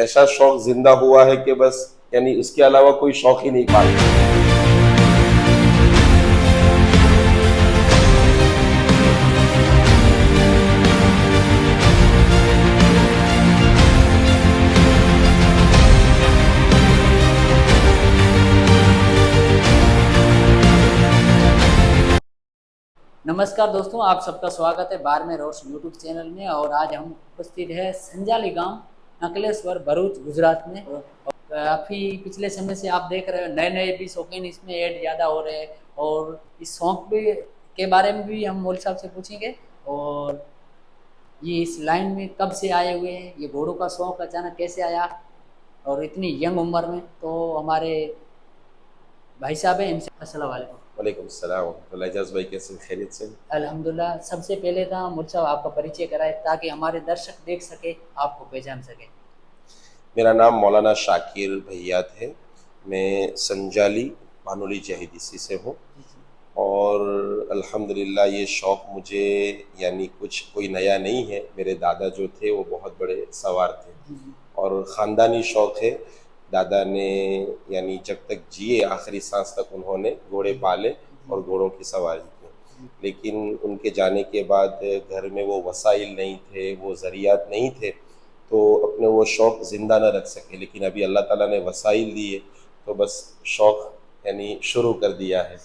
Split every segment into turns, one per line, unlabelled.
ऐसा शौक जिंदा हुआ है कि बस यानी उसके अलावा कोई शौक ही नहीं पालता।
नमस्कार दोस्तों, आप सबका स्वागत है बारहवें रोशन यूट्यूब चैनल में। और आज हम उपस्थित है संजाली गांव अंकलेश्वर भरूच गुजरात में। काफ़ी पिछले समय से आप देख रहे हो नए नए भी शौकीन इसमें ऐड ज़्यादा हो रहे हैं। और इस शौक भी के बारे में भी हम मौल साहब से पूछेंगे। और ये इस लाइन में कब से आए हुए हैं, ये घोड़ों का शौक अचानक कैसे आया और इतनी यंग उम्र में। तो हमारे भाई साहब हैं, इनसे अस्सलाम वालेकुम।
वालेकुम सलाम वरहमतुल्लाह। एजाज भाई कैसे, खैरियत से?
अल्हम्दुलिल्लाह। सबसे पहले तो मुझ साहब आपका परिचय कराए ताकि हमारे दर्शक देख सके, आपको पहचान सके।
मेरा नाम मौलाना शाकिर भैयात है। मैं संजाली पानोली जहीदीसी से हूँ। और अल्हम्दुलिल्लाह ये शौक़ मुझे यानी कुछ कोई नया नहीं है। मेरे दादा जो थे वो बहुत बड़े सवार थे और ख़ानदानी शौक़ है। दादा ने यानी जब तक जिए आखिरी सांस तक उन्होंने घोड़े पाले और घोड़ों की सवारी की। लेकिन उनके जाने के बाद घर में वो वसाइल नहीं थे, वो ज़रियात नहीं थे, तो अपने वो शौक़ ज़िंदा न रख सके। लेकिन अभी अल्लाह ताला ने वसाइल दिए तो बस शौक़ यानी शुरू कर दिया है।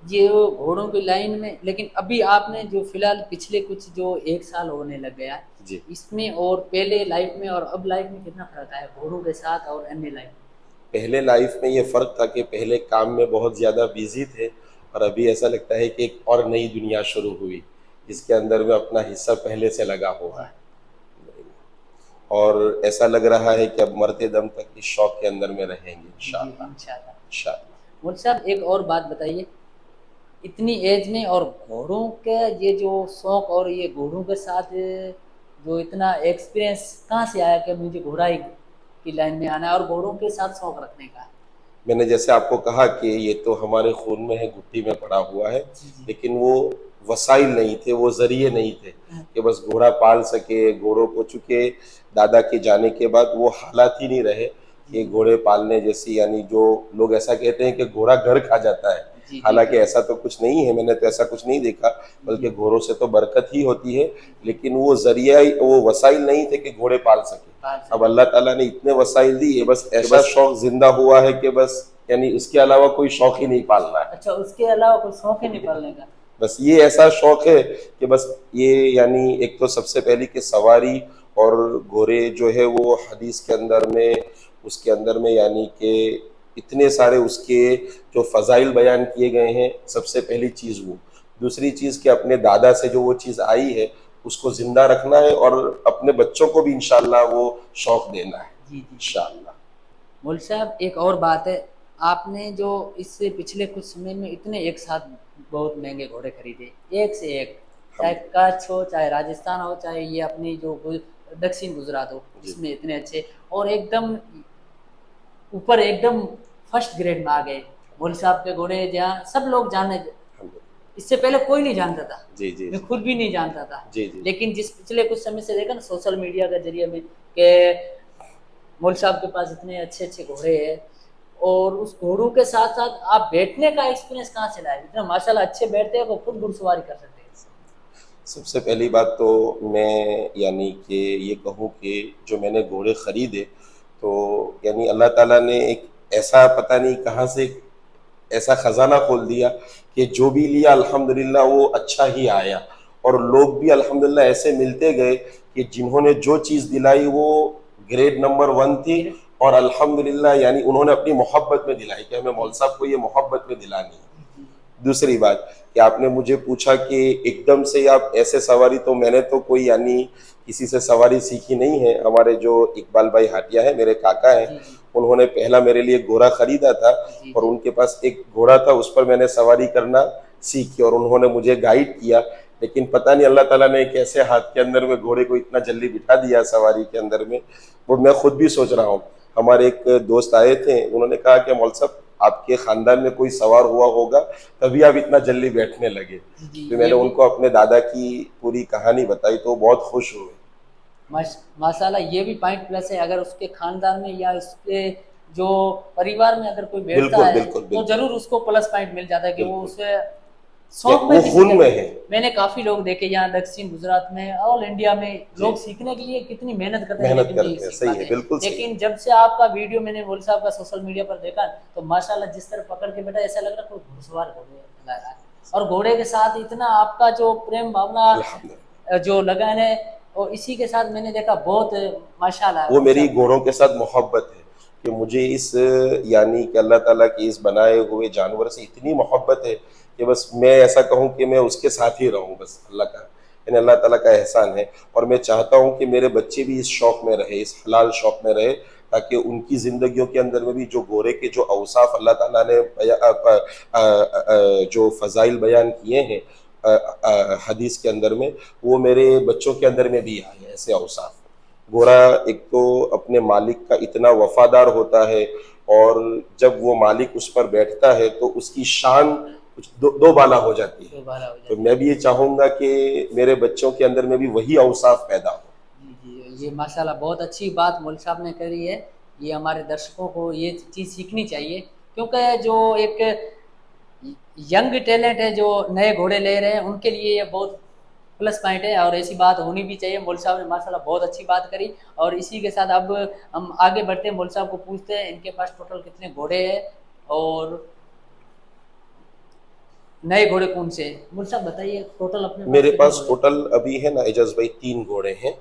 ये वो घोड़ों की लाइन में, लेकिन अभी आपने जो फिलहाल पिछले कुछ जो 1 साल होने लग गया है
जी।
इसमें, और पहले लाइफ में और अब लाइफ में कितना फर्क आया घोड़ों के साथ और अन्य लाइफ में?
पहले लाइफ में ये फ़र्क था कि पहले काम में बहुत ज़्यादा बिज़ी थे और अभी ऐसा लगता है कि एक और नई दुनिया शुरू हुई जिसके अंदर में अपना हिस्सा पहले से लगा हुआ है। और ऐसा लग रहा है कि अब मरते दम तक इस शौक़ के अंदर में रहेंगे इंशाअल्लाह।
इंशाअल्लाह। मुझे साहब एक और बात बताइए, इतनी एज में और घोड़ों के ये जो शौक़ और ये घोड़ों के साथ जो इतना एक्सपीरियंस कहाँ से आया कि मुझे घोड़ा की लाइन में आना है और घोड़ों के साथ शौक़ रखने का?
मैंने जैसे आपको कहा कि ये तो हमारे खून में है, घुट्टी में पड़ा हुआ है। लेकिन वो वसाइल नहीं थे, वो ज़रिए नहीं थे कि बस घोड़ा पाल सके। घोड़ों को चूँकि दादा के जाने के बाद वो हालात ही नहीं रहे कि घोड़े पालने जैसी, यानी जो लोग ऐसा कहते हैं कि घोड़ा घर खा जाता है, हालांकि ऐसा तो कुछ नहीं है। मैंने तो ऐसा कुछ नहीं देखा, बल्कि घोड़ों से तो बरकत ही होती है। लेकिन वो ज़रिया, वो वसाइल नहीं थे कि घोड़े पाल सके। अब अल्लाह ताला ने इतने वसाइल दिए, बस ऐसा शौक़ जिंदा हुआ है कि बस यानी उसके अलावा कोई शौक़ ही नहीं पालना है।
अच्छा, उसके अलावा कोई शौक़ ही नहीं पालने का?
बस ये ऐसा शौक़ है कि बस ये यानी एक तो सबसे पहले कि सवारी और घोड़े जो है वो हदीस के अंदर में, उसके अंदर में यानी कि इतने सारे उसके जो फ़ज़ाइल बयान किए गए हैं। सबसे पहली चीज़ वो, दूसरी चीज़ कि अपने दादा से जो वो चीज़ आई है उसको ज़िंदा रखना है और अपने बच्चों को भी इंशाअल्लाह वो शौक़ देना है इंशाअल्लाह।
मौल साहब एक और बात है, आपने जो इससे पिछले कुछ समय में इतने एक साथ बहुत महंगे घोड़े खरीदे, एक से एक, चाहे कच्छ हो, चाहे राजस्थान हो, चाहे ये अपनी जो दक्षिण गुजरात हो, इसमें इतने अच्छे और एकदम ऊपर एकदम फर्स्ट ग्रेड में आ गए। मौल साहब के घोड़े जहाँ सब लोग जाने, इससे पहले कोई नहीं जानता था। मैं खुद भी नहीं जानता था। लेकिन जिस पिछले कुछ समय से देखा ना सोशल मीडिया के जरिए में कि मौल साहब के पास इतने अच्छे अच्छे घोड़े हैं, और उस घोड़ों के साथ साथ आप बैठने का एक्सपीरियंस कहाँ से लाए? इतना माशाल्लाह अच्छे बैठते हैं, वो खुद घुड़सवारी कर सकते हैं।
सबसे पहली बात तो मैं यानी कि ये कहूँ कि जो मैंने घोड़े ख़रीदे तो यानी अल्लाह ताला ने एक ऐसा पता नहीं कहाँ से ऐसा ख़जाना खोल दिया कि जो भी लिया अल्हम्दुलिल्लाह वो अच्छा ही आया। और लोग भी अल्हम्दुलिल्लाह ऐसे मिलते गए कि जिन्होंने जो चीज़ दिलाई वो ग्रेड नंबर 1 थी। और अल्हम्दुलिल्लाह यानी उन्होंने अपनी मोहब्बत में दिलाई कि हमें मौल साहब को ये मोहब्बत में दिलानी है। दूसरी बात कि आपने मुझे पूछा कि एकदम से आप ऐसे सवारी, तो मैंने तो कोई यानी किसी से सवारी सीखी नहीं है। हमारे जो इकबाल भाई हाटिया है, मेरे काका हैं, उन्होंने पहला मेरे लिए घोड़ा खरीदा था और उनके पास एक घोड़ा था, उस पर मैंने सवारी करना सीखी और उन्होंने मुझे गाइड किया। लेकिन पता नहीं अल्लाह ताला ने कैसे हाथ के अंदर में घोड़े को इतना जल्दी बिठा दिया सवारी के अंदर में, वो मैं खुद भी सोच रहा हूँ। हमारे एक दोस्त आए थे, उन्होंने कहा कि मौल साहब आपके ख़ानदान में कोई सवार हुआ होगा तभी आप इतना जल्दी बैठने लगे। तो मैंने उनको अपने दादा की पूरी कहानी बताई तो बहुत खुश हुए।
माशाल्लाह ये भी पॉइंट प्लस है, अगर उसके खानदान में या उसके जो परिवार में अगर कोई बैठता
बिल्कुल
है
बिल्कुल
तो
बिल्कुल
जरूर उसको प्लस पॉइंट मिल जाता है कि वो
बिल्कुल।
उसे
क्या
शौक
वो
में भी
खून
सीखे।
में है।
मैंने काफी लोग देखे यहाँ दक्षिण गुजरात में, ऑल इंडिया में
जी,
लोग सीखने के लिए कितनी मेहनत करते हैं
मेहनत
लेकिन नहीं
करते हैं,
सीख
सही है,
पाते।
बिल्कुल सही है।
लेकिन जब से आपका वीडियो मैंने मोल साहब का सोशल मीडिया पर देखा तो माशाल्लाह जिस तरह पकड़ के बैठा ऐसा लग रहा कोई घुड़सवार घोड़े लगा रहा है, और घोड़े के साथ इतना आपका जो प्रेम भावना
अल्हम्दुलिल्लाह।
जो लगन है, और इसी के साथ मैंने देखा बहुत माशाल्लाह
वो
मोल
मेरी
साहब।
घोड़ों के साथ मोहब्बत है कि मुझे इस यानी कि अल्लाह ताला के इस बनाए हुए जानवर से इतनी मोहब्बत है कि बस मैं ऐसा कहूँ कि मैं उसके साथ ही रहूँ, बस अल्लाह का यानी अल्लाह ताला का एहसान है। और मैं चाहता हूँ कि मेरे बच्चे भी इस शौक में रहे, इस हलाल शौक में रहे, ताकि उनकी ज़िंदगियों के अंदर में भी जो घोड़े के जो औसाफ अल्लाह ताला ने जो फ़ज़ाइल बयान किए हैं हदीस के अंदर में, वो मेरे बच्चों के अंदर में भी आए ऐसे औसाफ। घोड़ा एक तो अपने मालिक का इतना वफादार होता है, और जब वो मालिक उस पर बैठता है तो उसकी शान कुछ दो बाला हो जाती है।
दोबारा हो
तो
जाती
मैं भी ये चाहूंगा कि मेरे बच्चों के अंदर में भी वही औसाफ पैदा हो।
है। जी जी, ये माशाल्लाह बहुत अच्छी बात मौलवी साहब ने करी है। ये हमारे दर्शकों को ये चीज़ सीखनी चाहिए, क्योंकि जो एक यंग टैलेंट है जो नए घोड़े ले रहे हैं उनके लिए ये बहुत प्लस पॉइंट है, और ऐसी बात होनी भी चाहिए। मौलवी साहब ने माशाल्लाह बहुत अच्छी बात करी। और इसी के साथ अब हम आगे बढ़ते हैं, मौलवी साहब को पूछते हैं इनके पास टोटल कितने घोड़े हैं और नए घोड़े कौन से हैं। मौलवी साहब बताइए टोटल अपने पास
मेरे
कितने
पास
घोड़े हैं?
टोटल अभी है ना एजाज भाई 3 घोड़े हैं।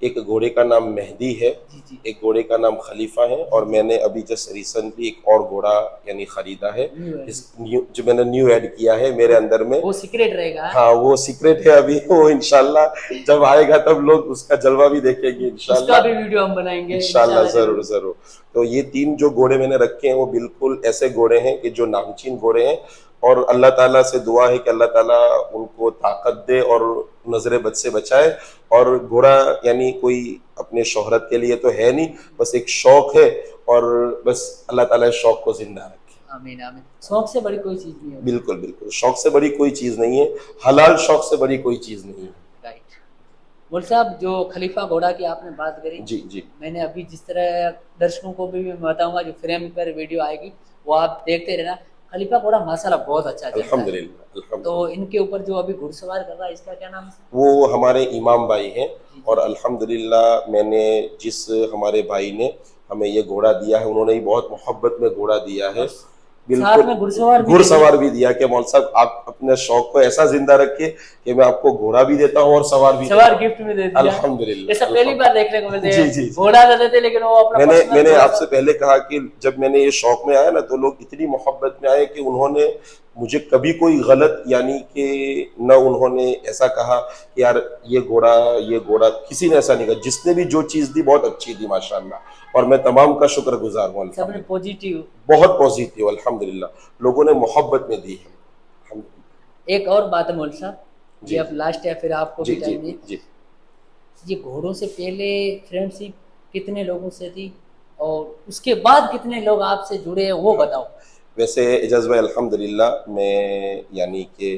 एक घोड़े का नाम मेहदी है,
जी जी
एक घोड़े का नाम खलीफा है,
जी
और
जी,
मैंने अभी जस्ट रिसेंटली एक और घोड़ा यानी खरीदा है।
न्यू है।
इस न्यू जो मैंने न्यू ऐड किया है मेरे अंदर में।
वो सीक्रेट रहेगा।
हाँ वो सीक्रेट है अभी, वो इंशाल्लाह जब आएगा तब लोग उसका जलवा भी देखेंगे
उसका
इंशाल्लाह।
भी वीडियो हम बनाएंगे
इंशाल्लाह
इंशाल्लाह
जरूर
जरूर।
जरूर। तो ये 3 जो घोड़े मैंने रखे हैं वो बिल्कुल ऐसे घोड़े हैं कि जो नामचीन घोड़े हैं, और अल्लाह ताला से दुआ है कि अल्लाह ताला उनको ताकत दे और नजर बद से बचाए। और घोड़ा यानी कोई अपने शोहरत के लिए तो है नहीं, बस एक शौक है, और बस अल्लाह ताला इस शौक को जिंदा रखे।
आमीन आमीन। शौक से बड़ी कोई चीज नहीं होती।
बिल्कुल बिल्कुल, शौक से बड़ी कोई चीज नहीं है, हलाल शौक से बड़ी कोई चीज नहीं है।
राइट। बोल साहब जो खलीफा घोड़ा की आपने बात करी,
जी जी।
मैंने अभी जिस तरह दर्शकों को भी मैं बताऊंगा जो फ्रेम पर वीडियो आएगी वो आप देखते रहना। खलीफा घोड़ा माशाल्लाह बहुत अच्छा चलता है।
अल्हम्दुलिल्लाह
तो
अल्हम्दुलिल्लाह।
इनके ऊपर जो अभी घुड़सवार कर रहा है इसका क्या नाम है?
वो हमारे इमाम भाई हैं,
जी
और
जी।
अल्हम्दुलिल्लाह मैंने जिस हमारे भाई ने हमें ये घोड़ा दिया है, उन्होंने ही बहुत मोहब्बत में घोड़ा दिया है।
और
बिल्कुल
साथ में घुड़सवार भी दे दिया।
घुड़सवार भी दिया कि मौल साहब आप अपने शौक को ऐसा जिंदा रखिए कि मैं आपको घोड़ा भी देता हूँ और सवार भी देता
सवार
हूँ।
गिफ्ट में दे दिया। ऐसा
अल्हम्दुलिल्लाह
पहली बार देखने को मिलते
जी
हैं।
जी जी।
घोड़ा दे देते लेकिन वो अपना
मैंने
पर्सनल
मैंने
थोड़ा
आपसे
सा।
पहले कहा कि जब मैंने ये शौक में आया ना तो लोग इतनी मोहब्बत में आए कि उन्होंने मुझे कभी कोई गलत यानी कि न उन्होंने ऐसा कहा कि यार ये घोड़ा किसी ने ऐसा नहीं कहा। जिसने भी जो चीज़ दी बहुत अच्छी दी माशाल्लाह, और मैं तमाम का शुक्रगुजार हूँ
सबने
अल्हम्दुलिल्लाह।
पॉजिटिव।
बहुत पॉजिटिव अल्हम्दुलिल्लाह, लोगों ने मोहब्बत में दी है अल्हम्दुलिल्लाह।
एक और बात है मौलवी साहब, ये
जी
अब लास्ट है फिर आपको
जी
भी
जी
टाइम दिए।
जी।
ये घोड़ों से पहले फ्रेंडशिप कितने लोगों से थी और उसके बाद कितने लोग आपसे जुड़े हैं वो
हाँ,
बताओ।
वैसे एजाज भाई अल्हम्दुलिल्लाह मैं यानी कि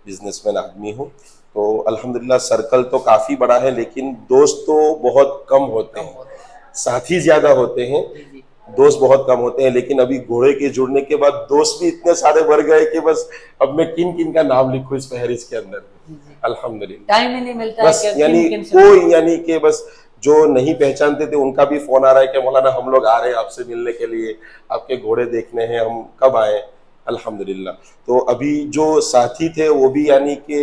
बिजनेसमैन आदमी हूँ, तो अल्हम्दुलिल्लाह सर्कल तो काफ़ी बड़ा है, लेकिन दोस्त तो बहुत कम होते
कम
हैं,
होते हैं।
साथी ज़्यादा होते हैं,
जी जी
दोस्त बहुत कम होते हैं। लेकिन अभी घोड़े के जुड़ने के बाद दोस्त भी इतने सारे बढ़ गए कि बस अब मैं किन किन का नाम लिखूं इस फहरिस्त के अंदर।
जी जी।
अल्हम्दुलिल्लाह।
टाइम ही नहीं मिलता है
बस
कि
यानी
किन किन से
कोई यानी कि बस जो नहीं पहचानते थे उनका भी फोन आ रहा है कि मौलाना हम लोग आ रहे हैं आपसे मिलने के लिए, आपके घोड़े देखने हैं, हम कब आए। अल्हम्दुलिल्लाह। तो अभी जो साथी थे वो भी यानी कि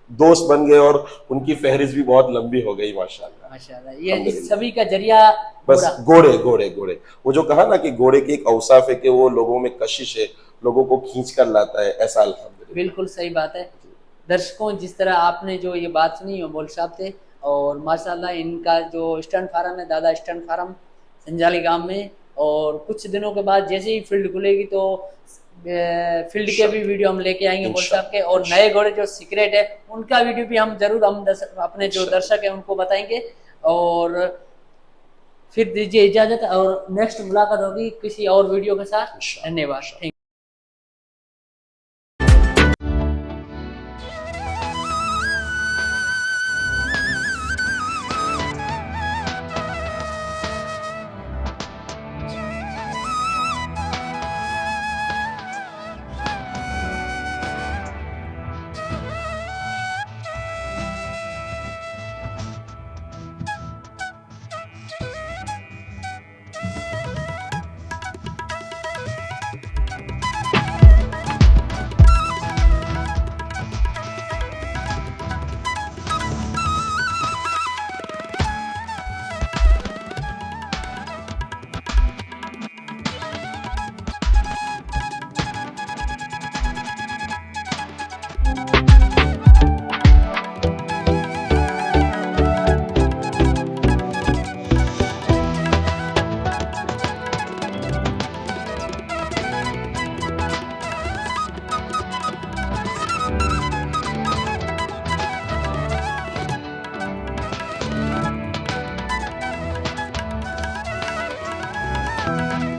दोस्त बन गए, और उनकी फहरिस्त भी बहुत लंबी हो गई माशाल्लाह।
माशाल्लाह। ये इस
अल्हम्दुलिल्लाह।
सभी का जरिया
बस
घोड़ा।
घोड़े घोड़े घोड़े, वो जो कहा ना कि घोड़े की एक औसाफ है कि वो लोगों में कशिश है, लोगों को खींच कर लाता है, ऐसा अल्हम्दुलिल्लाह।
बिल्कुल सही बात है। दर्शकों जिस तरह आपने जो ये बात सुनी वो मौलवी साहब थे, और माशाल्लाह इनका जो स्टंट फार्म है दादा स्टंट फार्म संजाली गांव में, और कुछ दिनों के बाद जैसे ही फील्ड खुलेगी तो फील्ड के भी वीडियो हम लेके आएंगे मौलवी साहब के, और नए घोड़े जो सीक्रेट है उनका वीडियो भी हम जरूर अपने जो दर्शक है उनको बताएंगे। और फिर दीजिए इजाजत, और नेक्स्ट मुलाकात होगी किसी और वीडियो के साथ। धन्यवाद।
है।